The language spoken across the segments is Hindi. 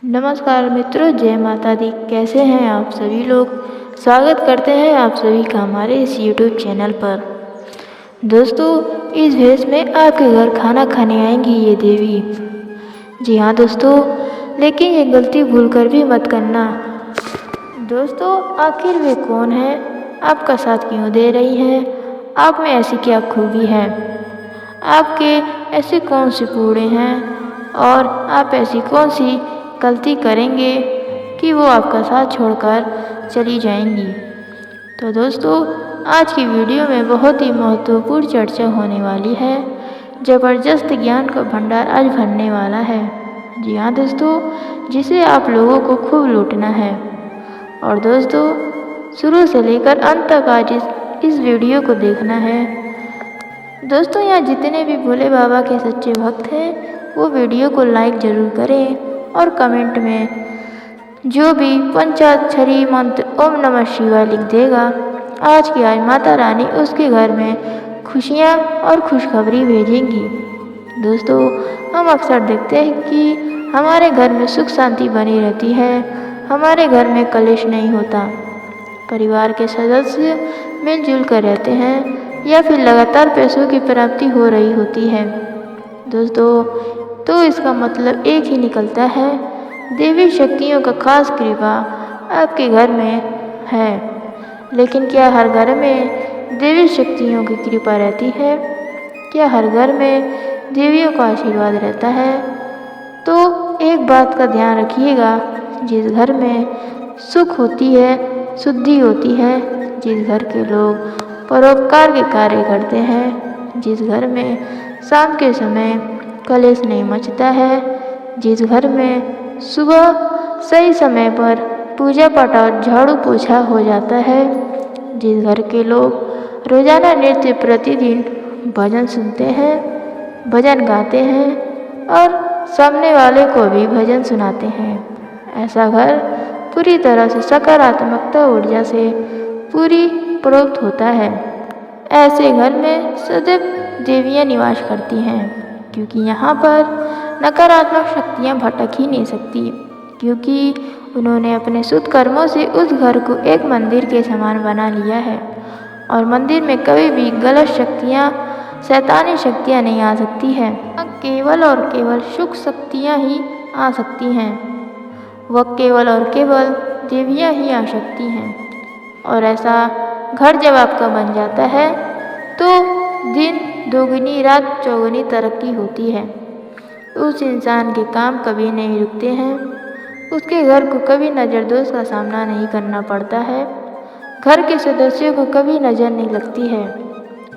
नमस्कार मित्रों, जय माता दी। कैसे हैं आप सभी लोग। स्वागत करते हैं आप सभी का हमारे इस YouTube चैनल पर। दोस्तों, इस भेष में आपके घर खाना खाने आएंगी ये देवी। जी हाँ दोस्तों, लेकिन ये गलती भूलकर भी मत करना। दोस्तों, आखिर वे कौन है, आपका साथ क्यों दे रही हैं, आप में ऐसी क्या खूबी है, आपके ऐसे कौन से बूढ़े हैं और आप ऐसी कौन सी गलती करेंगे कि वो आपका साथ छोड़कर चली जाएंगी। तो दोस्तों, आज की वीडियो में बहुत ही महत्वपूर्ण चर्चा होने वाली है। ज़बरदस्त ज्ञान का भंडार आज भरने वाला है। जी हाँ दोस्तों, जिसे आप लोगों को खूब लूटना है। और दोस्तों, शुरू से लेकर अंत तक आज इस वीडियो को देखना है। दोस्तों, यहाँ जितने भी भोले बाबा के सच्चे भक्त हैं वो वीडियो को लाइक ज़रूर करें और कमेंट में जो भी पंचाक्षरी मंत्र ओम नमः शिवाय लिख देगा, आज की आज माता रानी उसके घर में खुशियाँ और खुशखबरी भेजेंगी। दोस्तों, हम अक्सर देखते हैं कि हमारे घर में सुख शांति बनी रहती है, हमारे घर में कलेश नहीं होता, परिवार के सदस्य मिलजुल कर रहते हैं या फिर लगातार पैसों की प्राप्ति हो रही होती है। दोस्तों, तो इसका मतलब एक ही निकलता है, देवी शक्तियों का खास कृपा आपके घर में है। लेकिन क्या हर घर में देवी शक्तियों की कृपा रहती है? क्या हर घर में देवियों का आशीर्वाद रहता है? तो एक बात का ध्यान रखिएगा, जिस घर में सुख होती है, शुद्धि होती है, जिस घर के लोग परोपकार के कार्य करते हैं, जिस घर में शाम के समय कलेश नहीं मचता है, जिस घर में सुबह सही समय पर पूजा पाठ और झाड़ू पोछा हो जाता है, जिस घर के लोग रोजाना नित्य प्रतिदिन भजन सुनते हैं, भजन गाते हैं और सामने वाले को भी भजन सुनाते हैं, ऐसा घर पूरी तरह से सकारात्मकता ऊर्जा से पूरी प्रोक्त होता है। ऐसे घर में सदैव देवियाँ निवास करती हैं, क्योंकि यहाँ पर नकारात्मक शक्तियाँ भटक ही नहीं सकती, क्योंकि उन्होंने अपने शुद्ध कर्मों से उस घर को एक मंदिर के समान बना लिया है। और मंदिर में कभी भी गलत शक्तियाँ, शैतानी शक्तियाँ नहीं आ सकती हैं। केवल और केवल सुख शक्तियाँ ही आ सकती हैं। वह केवल और केवल देवियाँ ही आ सकती हैं। और ऐसा घर जब आपका बन जाता है तो दिन दोगुनी रात चौगुनी तरक्की होती है। उस इंसान के काम कभी नहीं रुकते हैं, उसके घर को कभी नज़र दोष का सामना नहीं करना पड़ता है, घर के सदस्यों को कभी नज़र नहीं लगती है।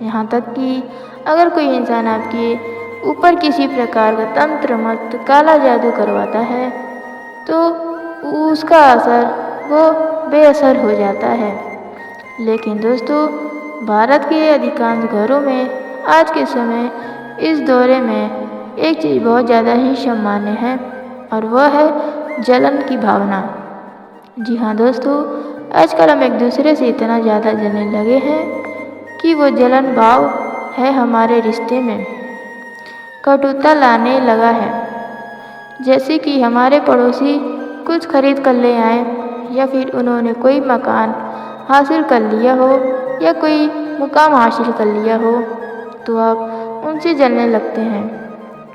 यहाँ तक कि अगर कोई इंसान आपके ऊपर किसी प्रकार का तंत्र मंत्र काला जादू करवाता है तो उसका असर वो बेअसर हो जाता है। लेकिन दोस्तों, भारत के अधिकांश घरों में आज के समय इस दौरे में एक चीज़ बहुत ज़्यादा ही सामान्य है और वह है जलन की भावना। जी हाँ दोस्तों, आजकल हम एक दूसरे से इतना ज़्यादा जलने लगे हैं कि वो जलन भाव है हमारे रिश्ते में कटुता लाने लगा है। जैसे कि हमारे पड़ोसी कुछ खरीद कर ले आए, या फिर उन्होंने कोई मकान हासिल कर लिया हो या कोई मुकाम हासिल कर लिया हो, तो आप उनसे जलने लगते हैं।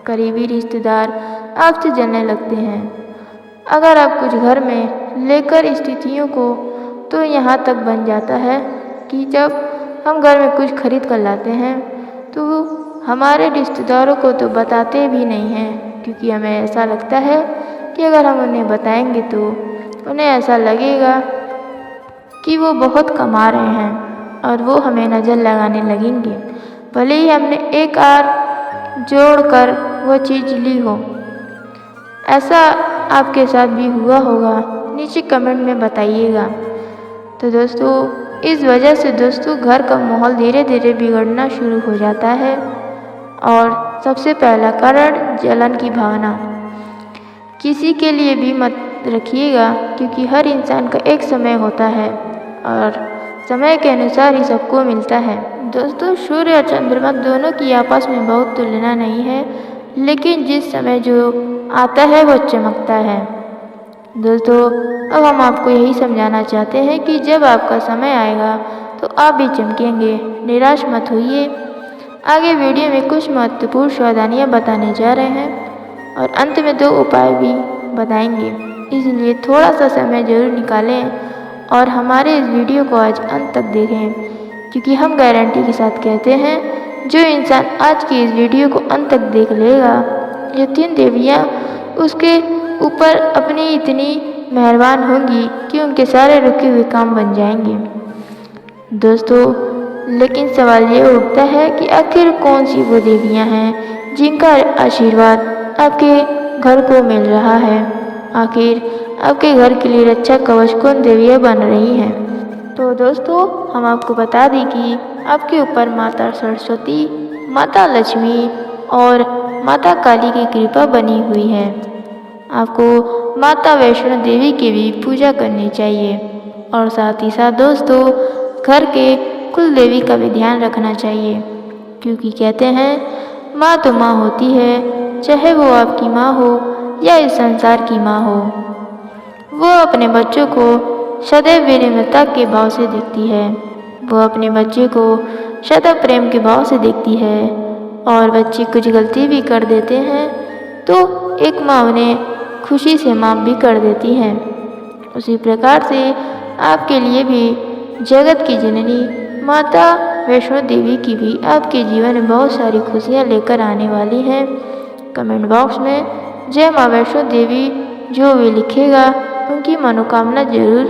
करीबी रिश्तेदार आपसे जलने लगते हैं। अगर आप कुछ घर में लेकर स्थितियों को, तो यहाँ तक बन जाता है कि जब हम घर में कुछ खरीद कर लाते हैं तो हमारे रिश्तेदारों को तो बताते भी नहीं हैं, क्योंकि हमें ऐसा लगता है कि अगर हम उन्हें बताएंगे तो उन्हें ऐसा लगेगा कि वो बहुत कमा रहे हैं और वो हमें नज़र लगाने लगेंगे, भले ही हमने एक आर जोड़कर वो चीज़ ली हो। ऐसा आपके साथ भी हुआ होगा, नीचे कमेंट में बताइएगा। तो दोस्तों, इस वजह से दोस्तों घर का माहौल धीरे धीरे बिगड़ना शुरू हो जाता है। और सबसे पहला कारण जलन की भावना। किसी के लिए भी मत रखिएगा, क्योंकि हर इंसान का एक समय होता है और समय के अनुसार ही सबको मिलता है। दोस्तों, सूर्य और चंद्रमा दोनों की आपस में बहुत तुलना नहीं है, लेकिन जिस समय जो आता है वो चमकता है। दोस्तों, अब हम आपको यही समझाना चाहते हैं कि जब आपका समय आएगा तो आप भी चमकेंगे, निराश मत होइए। आगे वीडियो में कुछ महत्वपूर्ण सावधानियां बताने जा रहे हैं और अंत में 2 उपाय भी बताएंगे, इसलिए थोड़ा सा समय जरूर निकालें और हमारे इस वीडियो को आज अंत तक देखें, क्योंकि हम गारंटी के साथ कहते हैं जो इंसान आज की इस वीडियो को अंत तक देख लेगा, ये 3 देवियाँ उसके ऊपर अपनी इतनी मेहरबान होंगी कि उनके सारे रुके हुए काम बन जाएंगे। दोस्तों, लेकिन सवाल ये उठता है कि आखिर कौन सी वो देवियाँ हैं जिनका आशीर्वाद आपके घर को मिल रहा है। आखिर आपके घर के लिए रक्षा कवच कौन देवियाँ बन रही हैं। तो दोस्तों, हम आपको बता दें कि आपके ऊपर माता सरस्वती, माता लक्ष्मी और माता काली की कृपा बनी हुई है। आपको माता वैष्णो देवी की भी पूजा करनी चाहिए और साथ ही साथ दोस्तों, घर के कुल देवी का भी ध्यान रखना चाहिए, क्योंकि कहते हैं माँ तो माँ होती है, चाहे वो आपकी माँ हो या इस संसार की माँ हो। वो अपने बच्चों को सदैव विनम्रता के भाव से देखती है। वो अपने बच्चे को सदैव प्रेम के भाव से देखती है और बच्चे कुछ गलती भी कर देते हैं तो एक माँ उन्हें खुशी से माफ़ भी कर देती है। उसी प्रकार से आपके लिए भी जगत की जननी माता वैष्णो देवी की भी आपके जीवन में बहुत सारी खुशियाँ लेकर आने वाली हैं। कमेंट बॉक्स में जय माँ वैष्णो देवी जो भी लिखेगा उनकी मनोकामना जरूर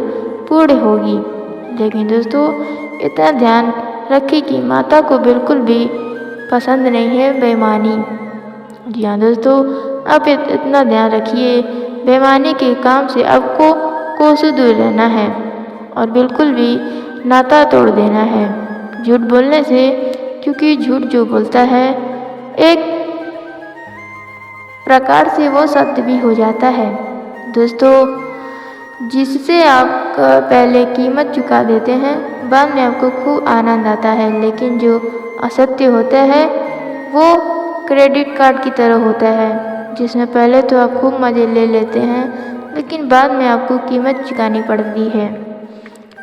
पूर्ण होगी। लेकिन दोस्तों, इतना ध्यान रखें कि माता को बिल्कुल भी पसंद नहीं है बेईमानी। जी हाँ दोस्तों, आप इतना ध्यान रखिए, बेईमानी के काम से आपको कोसों दूर रहना है और बिल्कुल भी नाता तोड़ देना है झूठ बोलने से, क्योंकि झूठ जो बोलता है एक प्रकार से वो सत्य भी हो जाता है। दोस्तों, जिससे आप पहले कीमत चुका देते हैं, बाद में आपको खूब आनंद आता है, लेकिन जो असत्य होता है वो क्रेडिट कार्ड की तरह होता है, जिसमें पहले तो आप खूब मज़े ले लेते हैं, लेकिन बाद में आपको कीमत चुकानी पड़ती है।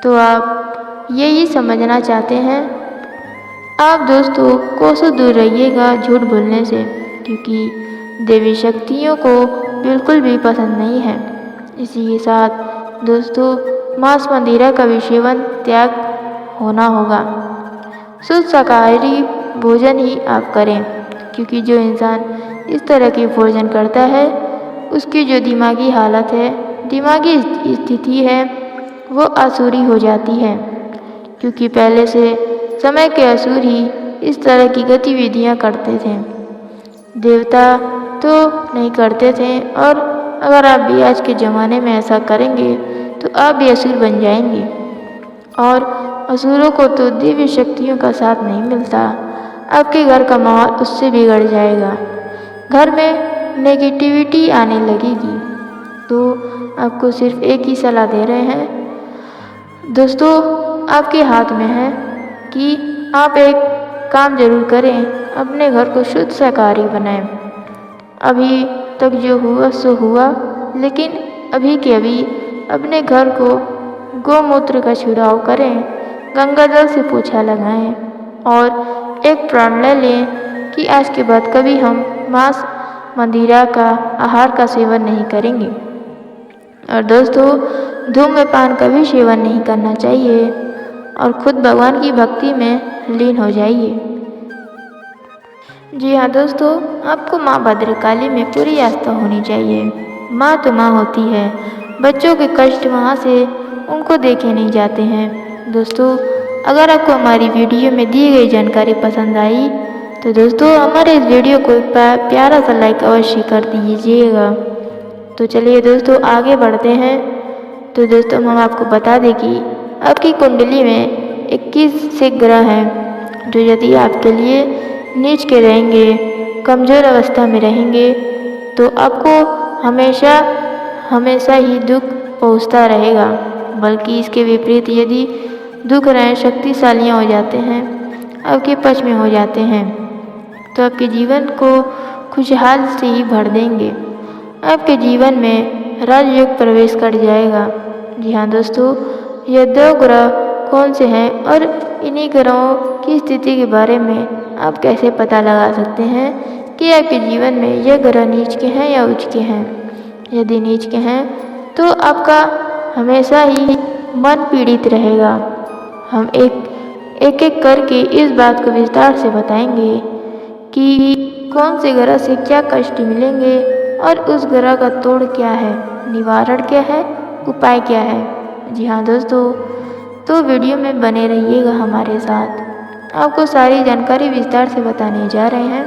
तो आप यही समझना चाहते हैं। आप दोस्तों कोसों दूर रहिएगा झूठ बोलने से, क्योंकि देवी शक्तियों को बिल्कुल भी पसंद नहीं है। इसी के साथ दोस्तों, मांस मंदिरा का भी सेवन त्याग होना होगा। शुद्ध शाकाहारी भोजन ही आप करें, क्योंकि जो इंसान इस तरह के भोजन करता है उसकी जो दिमागी हालत है, दिमागी स्थिति है, वो असुरी हो जाती है, क्योंकि पहले से समय के असुर ही इस तरह की गतिविधियां करते थे। देवता तो नहीं करते थे, और अगर आप भी आज के ज़माने में ऐसा करेंगे तो आप भी असुर बन जाएंगे, और असुरों को तो दिव्य शक्तियों का साथ नहीं मिलता। आपके घर का माहौल उससे बिगड़ जाएगा, घर में नेगेटिविटी आने लगेगी। तो आपको सिर्फ एक ही सलाह दे रहे हैं दोस्तों, आपके हाथ में है कि आप एक काम जरूर करें, अपने घर को शुद्ध शाकाहारी बनाएं। अभी तक जो हुआ सो हुआ, लेकिन अभी के अभी अपने घर को गौमूत्र का छिड़काव करें, गंगा जल से पोछा लगाएं और एक प्रण ले लें कि आज के बाद कभी हम मांस मंदिरा का आहार का सेवन नहीं करेंगे। और दोस्तों, धूम्रपान का भी सेवन नहीं करना चाहिए और खुद भगवान की भक्ति में लीन हो जाइए। जी हाँ दोस्तों, आपको माँ भद्रकाली में पूरी आस्था होनी चाहिए। माँ तो माँ होती है, बच्चों के कष्ट वहाँ से उनको देखे नहीं जाते हैं। दोस्तों, अगर आपको हमारी वीडियो में दी गई जानकारी पसंद आई तो दोस्तों हमारे इस वीडियो को एक प्यारा सा लाइक अवश्य कर दीजिएगा। तो चलिए दोस्तों आगे बढ़ते हैं। तो दोस्तों हम आपको बता दें कि आपकी कुंडली में 21 से ग्रह हैं, जो यदि आपके लिए नीच के रहेंगे, कमज़ोर अवस्था में रहेंगे, तो आपको हमेशा ही दुख पहुंचता रहेगा। बल्कि इसके विपरीत यदि दुख रहें शक्तिशालियाँ हो जाते हैं, आपके पक्ष में हो जाते हैं, तो आपके जीवन को खुशहाल से ही भर देंगे। आपके जीवन में राजयोग प्रवेश कर जाएगा। जी हाँ दोस्तों, ये 2 ग्रह कौन से हैं और इन्हीं ग्रहों की स्थिति के बारे में आप कैसे पता लगा सकते हैं कि आपके जीवन में यह ग्रह नीच के हैं या उच्च के हैं। यदि नीच के हैं तो आपका हमेशा ही मन पीड़ित रहेगा। हम एक एक करके इस बात को विस्तार से बताएंगे कि कौन से ग्रह से क्या कष्ट मिलेंगे और उस ग्रह का तोड़ क्या है, निवारण क्या है, उपाय क्या है। जी हाँ दोस्तों, तो वीडियो में बने रहिएगा हमारे साथ। आपको सारी जानकारी विस्तार से बताने जा रहे हैं।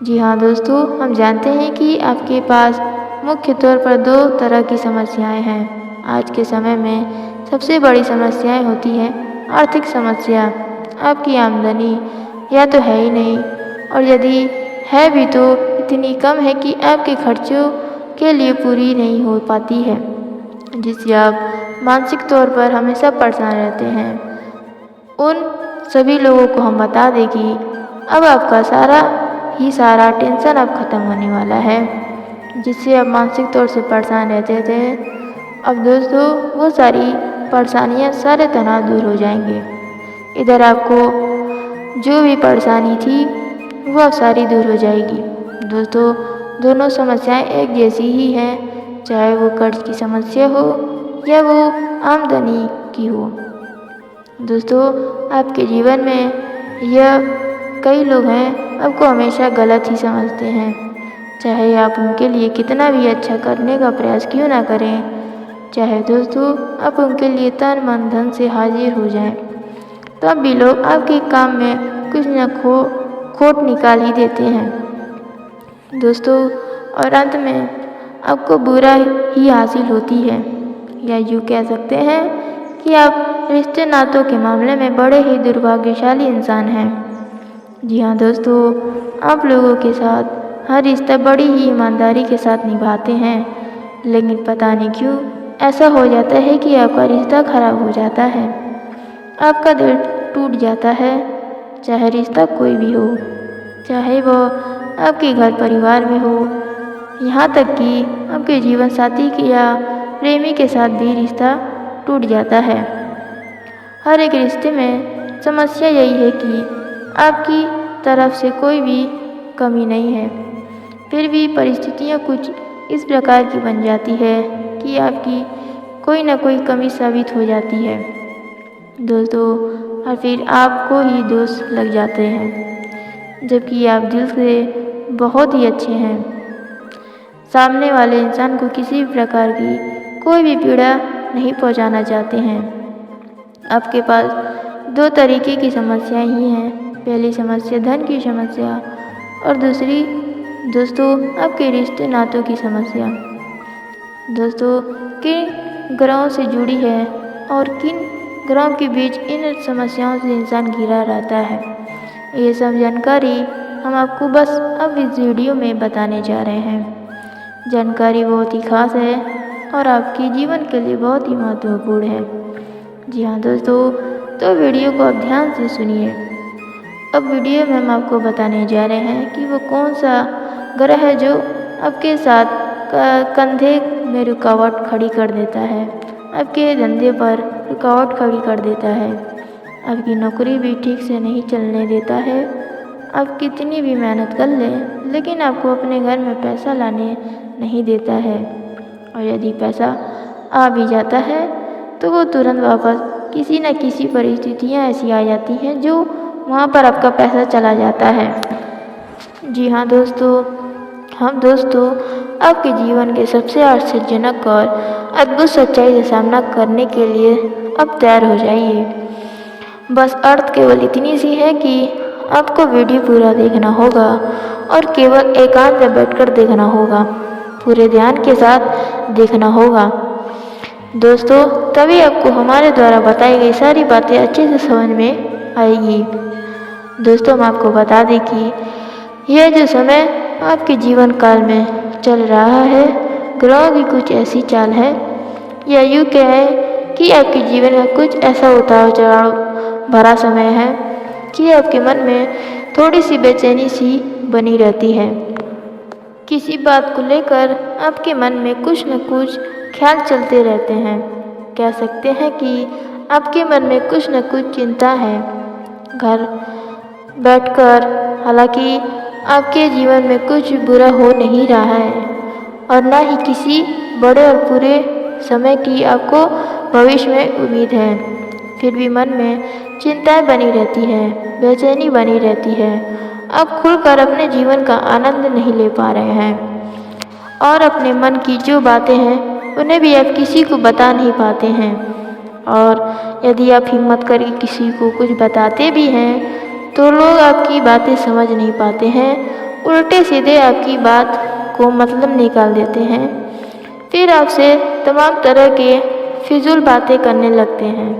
जी हाँ दोस्तों, हम जानते हैं कि आपके पास मुख्य तौर पर 2 तरह की समस्याएं हैं। आज के समय में सबसे बड़ी समस्याएं होती हैं आर्थिक समस्या। आपकी आमदनी या तो है ही नहीं, और यदि है भी तो इतनी कम है कि आपके खर्चों के लिए पूरी नहीं हो पाती है, जिससे आप मानसिक तौर पर हमेशा परेशान रहते हैं। उन सभी लोगों को हम बता दें कि अब आपका सारा टेंशन अब ख़त्म होने वाला है, जिससे आप मानसिक तौर से परेशान रहते थे। अब दोस्तों वो सारी परेशानियां, सारे तनाव दूर हो जाएंगे। इधर आपको जो भी परेशानी थी वो अब सारी दूर हो जाएगी। दोस्तों, दोनों समस्याएं एक जैसी ही हैं, चाहे वो कर्ज की समस्या हो या वो आमदनी की हो। दोस्तों, आपके जीवन में यह कई लोग हैं आपको हमेशा गलत ही समझते हैं, चाहे आप उनके लिए कितना भी अच्छा करने का प्रयास क्यों ना करें, चाहे दोस्तों आप उनके लिए तन मन धन से हाजिर हो जाएं, तब भी लोग आपके काम में कुछ न खोट निकाल ही देते हैं। दोस्तों, और अंत में आपको बुरा ही हासिल होती है, या यूँ कह सकते हैं कि आप रिश्ते नातों के मामले में बड़े ही दुर्भाग्यशाली इंसान हैं। जी हाँ दोस्तों, आप लोगों के साथ हर रिश्ता बड़ी ही ईमानदारी के साथ निभाते हैं, लेकिन पता नहीं क्यों ऐसा हो जाता है कि आपका रिश्ता खराब हो जाता है, आपका दिल टूट जाता है। चाहे रिश्ता कोई भी हो, चाहे वो आपके घर परिवार में हो, यहाँ तक कि आपके जीवन साथी की या प्रेमी के साथ भी रिश्ता टूट जाता है। हर एक रिश्ते में समस्या यही है कि आपकी तरफ से कोई भी कमी नहीं है, फिर भी परिस्थितियाँ कुछ इस प्रकार की बन जाती है कि आपकी कोई ना कोई कमी साबित हो जाती है दोस्तों, और फिर आपको ही दोष लग जाते हैं, जबकि आप दिल से बहुत ही अच्छे हैं। सामने वाले इंसान को किसी भी प्रकार की कोई भी पीड़ा नहीं पहुंचाना चाहते हैं। आपके पास 2 तरीके की समस्याएं ही हैं। पहली समस्या धन की समस्या, और दूसरी दोस्तों आपके रिश्ते नातों की समस्या। दोस्तों, किन ग्रहों से जुड़ी है और किन ग्रहों के बीच इन समस्याओं से इंसान घिरा रहता है, ये सब जानकारी हम आपको बस अब इस वीडियो में बताने जा रहे हैं। जानकारी बहुत ही खास है और आपके जीवन के लिए बहुत ही महत्वपूर्ण है। जी हाँ दोस्तों, तो वीडियो को आप ध्यान से सुनिए। अब वीडियो में हम आपको बताने जा रहे हैं कि वो कौन सा ग्रह है जो आपके साथ कंधे में रुकावट खड़ी कर देता है, आपके धंधे पर रुकावट खड़ी कर देता है, आपकी नौकरी भी ठीक से नहीं चलने देता है। आप कितनी भी मेहनत कर लें, लेकिन आपको अपने घर में पैसा लाने नहीं देता है, और यदि पैसा आ भी जाता है तो वो तुरंत वापस किसी न किसी परिस्थितियाँ ऐसी आ जाती हैं जो वहाँ पर आपका पैसा चला जाता है। जी हाँ दोस्तों, हम दोस्तों आपके जीवन के सबसे आश्चर्यजनक और अद्भुत सच्चाई से सामना करने के लिए अब तैयार हो जाइए। बस अर्थ केवल इतनी सी है कि आपको वीडियो पूरा देखना होगा और केवल एकांत में बैठकर देखना होगा, पूरे ध्यान के साथ देखना होगा दोस्तों, तभी आपको हमारे द्वारा बताई गई सारी बातें अच्छे से समझ में आएगी। दोस्तों, हम आपको बता दें कि यह जो समय आपके जीवन काल में चल रहा है, ग्रहों की कुछ ऐसी चाल है, या यूँ कहें कि आपके जीवन में कुछ ऐसा उतार चढ़ाव भरा समय है कि आपके मन में थोड़ी सी बेचैनी सी बनी रहती है। किसी बात को लेकर आपके मन में कुछ न कुछ ख्याल चलते रहते हैं। कह सकते हैं कि आपके मन में कुछ न कुछ चिंता है। घर बैठकर हालांकि आपके जीवन में कुछ बुरा हो नहीं रहा है और ना ही किसी बड़े और पूरे समय की आपको भविष्य में उम्मीद है, फिर भी मन में चिंताएं बनी रहती है, बेचैनी बनी रहती है। आप खुलकर अपने जीवन का आनंद नहीं ले पा रहे हैं और अपने मन की जो बातें हैं उन्हें भी आप किसी को बता नहीं पाते हैं। और यदि आप हिम्मत करके किसी को कुछ बताते भी हैं तो लोग आपकी बातें समझ नहीं पाते हैं, उल्टे सीधे आपकी बात को मतलब निकाल देते हैं। फिर आपसे तमाम तरह के फिजूल बातें करने लगते हैं,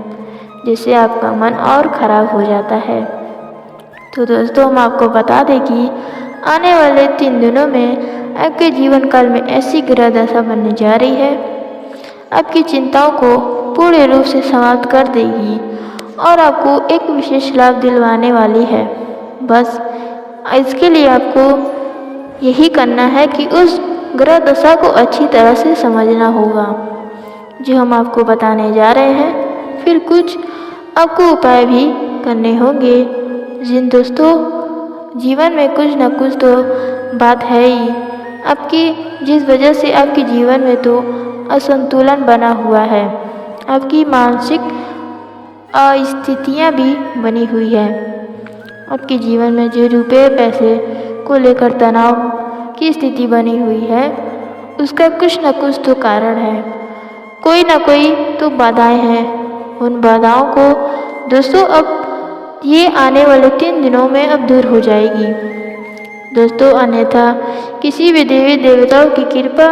जिससे आपका मन और ख़राब हो जाता है। तो दोस्तों, हम आपको बता दें कि आने वाले 3 दिनों में आपके जीवन काल में ऐसी ग्रह दशा बनने जा रही है, आपकी चिंताओं को पूर्ण रूप से समाप्त कर देगी और आपको एक विशेष लाभ दिलवाने वाली है। बस इसके लिए आपको यही करना है कि उस ग्रह दशा को अच्छी तरह से समझना होगा, जो हम आपको बताने जा रहे हैं। फिर कुछ आपको उपाय भी करने होंगे। जिन दोस्तों, जीवन में कुछ न कुछ तो बात है ही आपकी, जिस वजह से आपके जीवन में तो असंतुलन बना हुआ है। आपकी मानसिक अस्थितियाँ भी बनी हुई है। आपके जीवन में जो रुपये पैसे को लेकर तनाव की स्थिति बनी हुई है, उसका कुछ न कुछ तो कारण है, कोई ना कोई तो बाधाएं हैं। उन बाधाओं को दोस्तों अब ये आने वाले 3 दिनों में अब दूर हो जाएगी दोस्तों। अन्यथा किसी भी देवी देवताओं की कृपा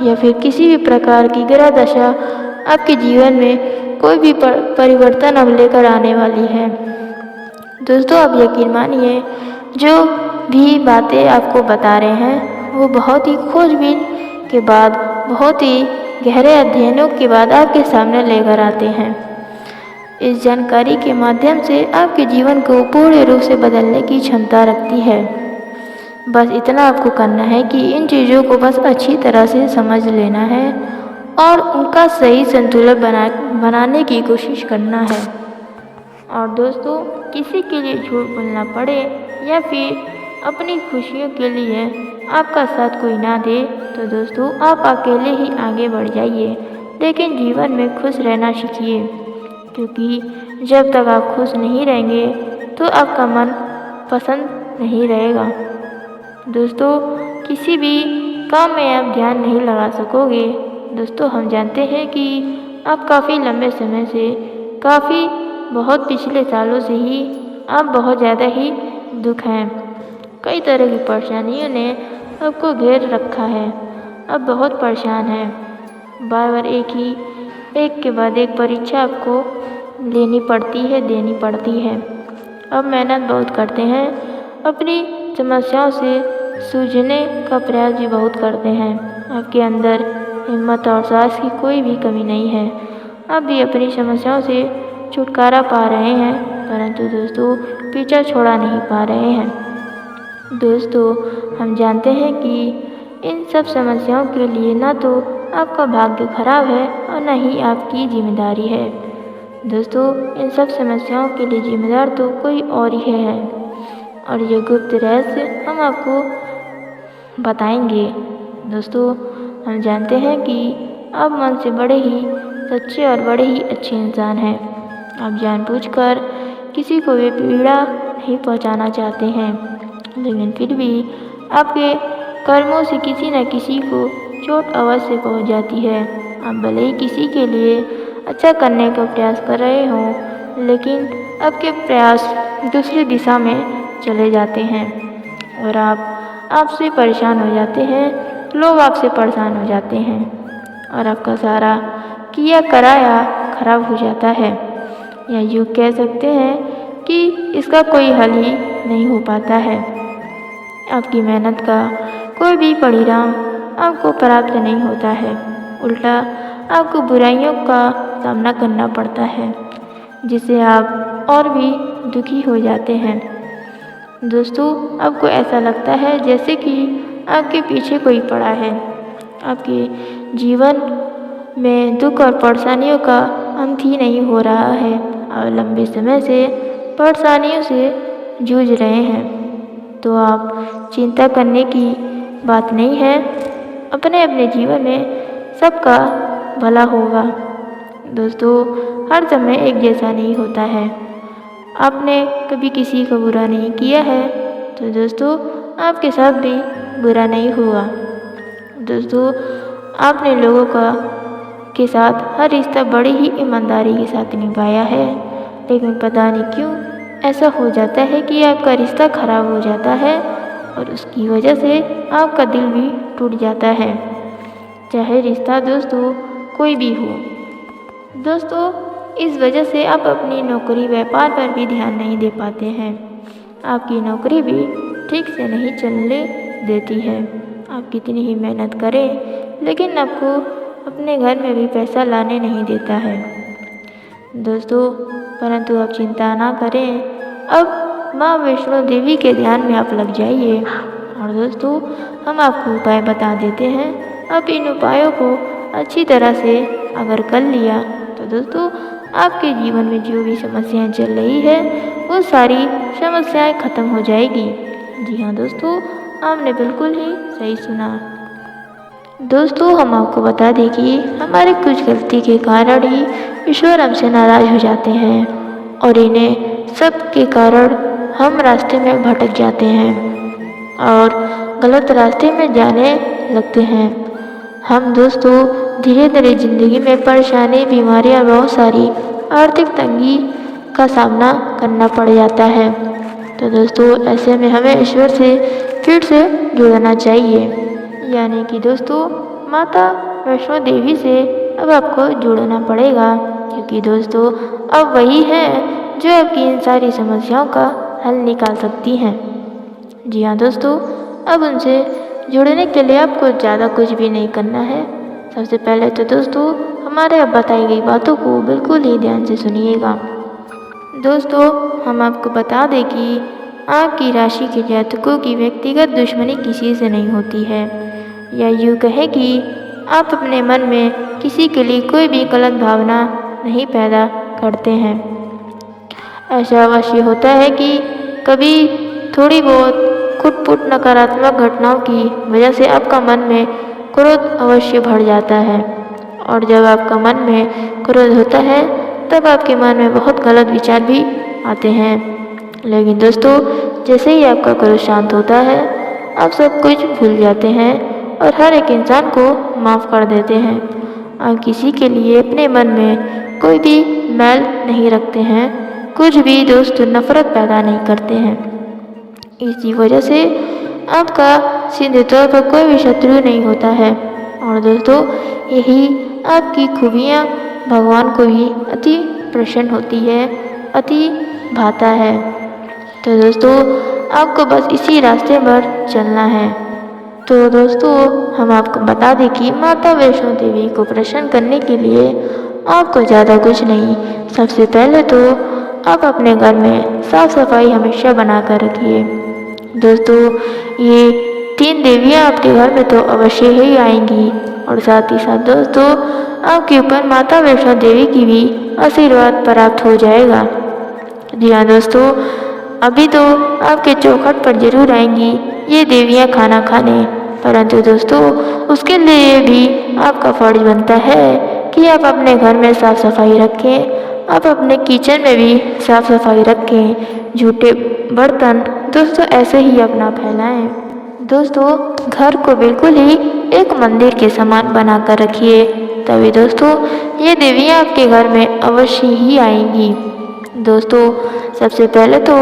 या फिर किसी भी प्रकार की ग्रह दशा आपके जीवन में कोई भी परिवर्तन अब लेकर आने वाली है। दोस्तों, आप यकीन मानिए, जो भी बातें आपको बता रहे हैं वो बहुत ही खोजबीन के बाद, बहुत ही गहरे अध्ययनों के बाद आपके सामने लेकर आते हैं। इस जानकारी के माध्यम से आपके जीवन को पूर्ण रूप से बदलने की क्षमता रखती है। बस इतना आपको करना है कि इन चीज़ों को बस अच्छी तरह से समझ लेना है और उनका सही संतुलन बनाने की कोशिश करना है। और दोस्तों, किसी के लिए झूठ बोलना पड़े या फिर अपनी खुशियों के लिए आपका साथ कोई ना दे तो दोस्तों आप अकेले ही आगे बढ़ जाइए, लेकिन जीवन में खुश रहना सीखिए, क्योंकि जब तक आप खुश नहीं रहेंगे तो आपका मन पसंद नहीं रहेगा। दोस्तों, किसी भी काम में आप ध्यान नहीं लगा सकोगे। दोस्तों, हम जानते हैं कि आप काफ़ी लंबे समय से, बहुत पिछले सालों से ही आप बहुत ज़्यादा ही दुख हैं। कई तरह की परेशानियों ने आपको घेर रखा है। अब बहुत परेशान हैं। बार बार एक के बाद एक परीक्षा आपको देनी पड़ती है। अब मेहनत बहुत करते हैं, अपनी समस्याओं से सूझने का प्रयास भी बहुत करते हैं। आपके अंदर हिम्मत और साहस की कोई भी कमी नहीं है। आप भी अपनी समस्याओं से छुटकारा पा रहे हैं, परंतु दोस्तों पीछा छोड़ा नहीं पा रहे हैं। दोस्तों, हम जानते हैं कि इन सब समस्याओं के लिए ना तो आपका भाग्य खराब है और न ही आपकी जिम्मेदारी है। दोस्तों, इन सब समस्याओं के लिए जिम्मेदार तो कोई और ही है और ये गुप्त रहस्य हम आपको बताएंगे। दोस्तों, हम जानते हैं कि आप मन से बड़े ही सच्चे और बड़े ही अच्छे इंसान हैं। आप जानबूझकर किसी को भी पीड़ा नहीं पहुंचाना चाहते हैं, लेकिन फिर भी आपके कर्मों से किसी न किसी को चोट अवश्य पहुंच जाती है। आप भले ही किसी के लिए अच्छा करने का प्रयास कर रहे हों, लेकिन आपके प्रयास दूसरी दिशा में चले जाते हैं और आप आपसे परेशान हो जाते हैं, लोग आपसे परेशान हो जाते हैं और आपका सारा किया कराया खराब हो जाता है, या यूँ कह सकते हैं कि इसका कोई हल ही नहीं हो पाता है। आपकी मेहनत का कोई भी परिणाम आपको प्राप्त नहीं होता है, उल्टा आपको बुराइयों का सामना करना पड़ता है, जिससे आप और भी दुखी हो जाते हैं। दोस्तों, आपको ऐसा लगता है जैसे कि आपके पीछे कोई पड़ा है। आपके जीवन में दुख और परेशानियों का अंत ही नहीं हो रहा है और लंबे समय से परेशानियों से जूझ रहे हैं, तो आप चिंता करने की बात नहीं है। अपने अपने जीवन में सबका भला होगा। दोस्तों, हर समय एक जैसा नहीं होता है। आपने कभी किसी को बुरा नहीं किया है तो दोस्तों आपके साथ भी बुरा नहीं हुआ। दोस्तों, आपने लोगों के साथ हर रिश्ता बड़ी ही ईमानदारी के साथ निभाया है, लेकिन पता नहीं क्यों ऐसा हो जाता है कि आपका रिश्ता खराब हो जाता है और उसकी वजह से आपका दिल भी टूट जाता है, चाहे रिश्ता दोस्तों कोई भी हो। दोस्तों, इस वजह से आप अपनी नौकरी व्यापार पर भी ध्यान नहीं दे पाते हैं। आपकी नौकरी भी ठीक से नहीं चलने देती है। आप कितनी ही मेहनत करें लेकिन आपको अपने घर में भी पैसा लाने नहीं देता है। दोस्तों, परंतु आप चिंता ना करें, अब माँ वैष्णो देवी के ध्यान में आप लग जाइए। और दोस्तों, हम आपको उपाय बता देते हैं। आप इन उपायों को अच्छी तरह से अगर कर लिया तो दोस्तों आपके जीवन में जो भी समस्याएं चल रही है वो सारी समस्याएं खत्म हो जाएगी। जी हाँ दोस्तों, आपने बिल्कुल ही सही सुना। दोस्तों, हम आपको बता दें कि हमारे कुछ गलती के कारण ही ईश्वर हमसे नाराज हो जाते हैं और इन्हें सब के कारण हम रास्ते में भटक जाते हैं और गलत रास्ते में जाने लगते हैं। हम दोस्तों धीरे धीरे ज़िंदगी में परेशानी, बीमारियां, बहुत सारी आर्थिक तंगी का सामना करना पड़ जाता है। तो दोस्तों ऐसे में हमें ईश्वर से फिर से जुड़ना चाहिए, यानी कि दोस्तों माता वैष्णो देवी से अब आपको जुड़ना पड़ेगा, क्योंकि दोस्तों अब वही है जो आपकी इन सारी समस्याओं का हल निकाल सकती हैं। जी हाँ दोस्तों, अब उनसे जुड़ने के लिए आपको ज़्यादा कुछ भी नहीं करना है। सबसे पहले तो दोस्तों हमारे अब बताई गई बातों को बिल्कुल ही ध्यान से सुनिएगा। दोस्तों, हम आपको बता दें कि आपकी राशि के जातकों की व्यक्तिगत दुश्मनी किसी से नहीं होती है, या यूँ कहें कि आप अपने मन में किसी के लिए कोई भी गलत भावना नहीं पैदा करते हैं। ऐसा अवश्य होता है कि कभी थोड़ी बहुत खुटपुट नकारात्मक घटनाओं की वजह से आपका मन में क्रोध अवश्य भर जाता है, और जब आपका मन में क्रोध होता है तब आपके मन में बहुत गलत विचार भी आते हैं। लेकिन दोस्तों जैसे ही आपका क्रोध शांत होता है आप सब कुछ भूल जाते हैं और हर एक इंसान को माफ़ कर देते हैं। आप किसी के लिए अपने मन में कोई भी मैल नहीं रखते हैं, कुछ भी दोस्त नफरत पैदा नहीं करते हैं। इसी वजह से आपका सीधे तौर पर कोई भी शत्रु नहीं होता है। और दोस्तों यही आपकी खूबियाँ भगवान को भी अति प्रसन्न होती है, अति भाता है। तो दोस्तों आपको बस इसी रास्ते पर चलना है। तो दोस्तों हम आपको बता दें कि माता वैष्णो देवी को प्रसन्न करने के लिए आपको ज़्यादा कुछ नहीं, सबसे पहले तो आप अपने घर में साफ सफाई हमेशा बना कर रखिए। दोस्तों ये 3 देवियाँ आपके घर में तो अवश्य ही आएंगी, और साथ ही साथ दोस्तों आपके ऊपर माता वैष्णो देवी की भी आशीर्वाद प्राप्त हो जाएगा। जी हाँ दोस्तों, अभी तो आपके चौखट पर जरूर आएंगी ये देवियाँ खाना खाने, परंतु दोस्तों उसके लिए भी आपका फर्ज बनता है कि आप अपने घर में साफ सफाई रखें, आप अपने किचन में भी साफ सफाई रखें। झूठे बर्तन दोस्तों ऐसे ही अपना फैलाएं। दोस्तों घर को बिल्कुल ही एक मंदिर के समान बना कर रखिए, तभी दोस्तों ये देवियाँ आपके घर में अवश्य ही आएंगी। दोस्तों सबसे पहले तो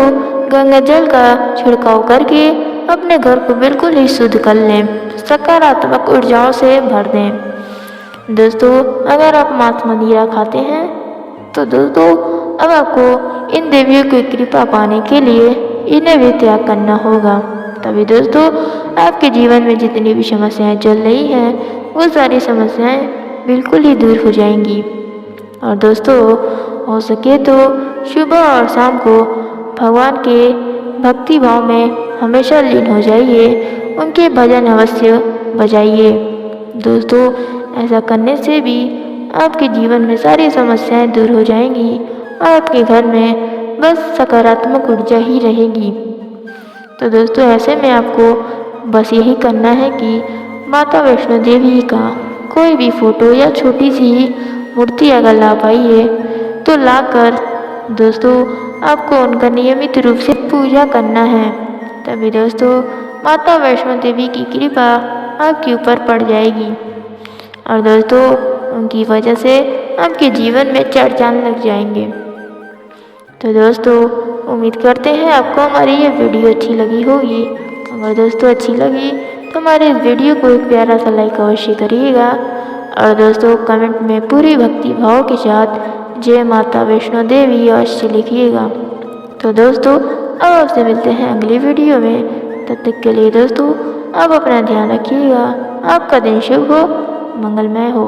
गंगा जल का छिड़काव करके अपने घर को बिल्कुल ही शुद्ध कर लें, सकारात्मक ऊर्जाओं से भर दें। दोस्तों अगर आप मांस मदिरा खाते हैं तो दोस्तों अब आपको इन देवियों की कृपा पाने के लिए इन्हें भी त्याग करना होगा, तभी दोस्तों आपके जीवन में जितनी भी समस्याएं चल रही हैं वो सारी समस्याएं बिल्कुल ही दूर हो जाएंगी। और दोस्तों हो सके तो सुबह और शाम को भगवान के भक्ति भाव में हमेशा लीन हो जाइए, उनके भजन अवश्य बजाइए। दोस्तों, ऐसा करने से भी आपके जीवन में सारी समस्याएं दूर हो जाएंगी और आपके घर में बस सकारात्मक ऊर्जा ही रहेगी। तो दोस्तों, ऐसे में आपको बस यही करना है कि माता वैष्णो देवी का कोई भी फोटो या छोटी सी मूर्ति अगर ला पाइए तो लाकर दोस्तों आपको उनका नियमित रूप से पूजा करना है। तभी दोस्तों माता वैष्णो देवी की कृपा आपके ऊपर पड़ जाएगी और दोस्तों उनकी वजह से आपके जीवन में चार चांद लग जाएंगे। तो दोस्तों उम्मीद करते हैं आपको हमारी ये वीडियो अच्छी लगी होगी। अगर दोस्तों अच्छी लगी तो हमारे इस वीडियो को एक प्यारा सा लाइक अवश्य करिएगा और दोस्तों कमेंट में पूरी भक्ति भाव के साथ जय माता वैष्णो देवी अवश्य लिखिएगा। तो दोस्तों अब आपसे मिलते हैं अगली वीडियो में। तब तक के लिए दोस्तों आप अपना ध्यान रखिएगा। आपका दिन शुभ हो, मंगलमय हो।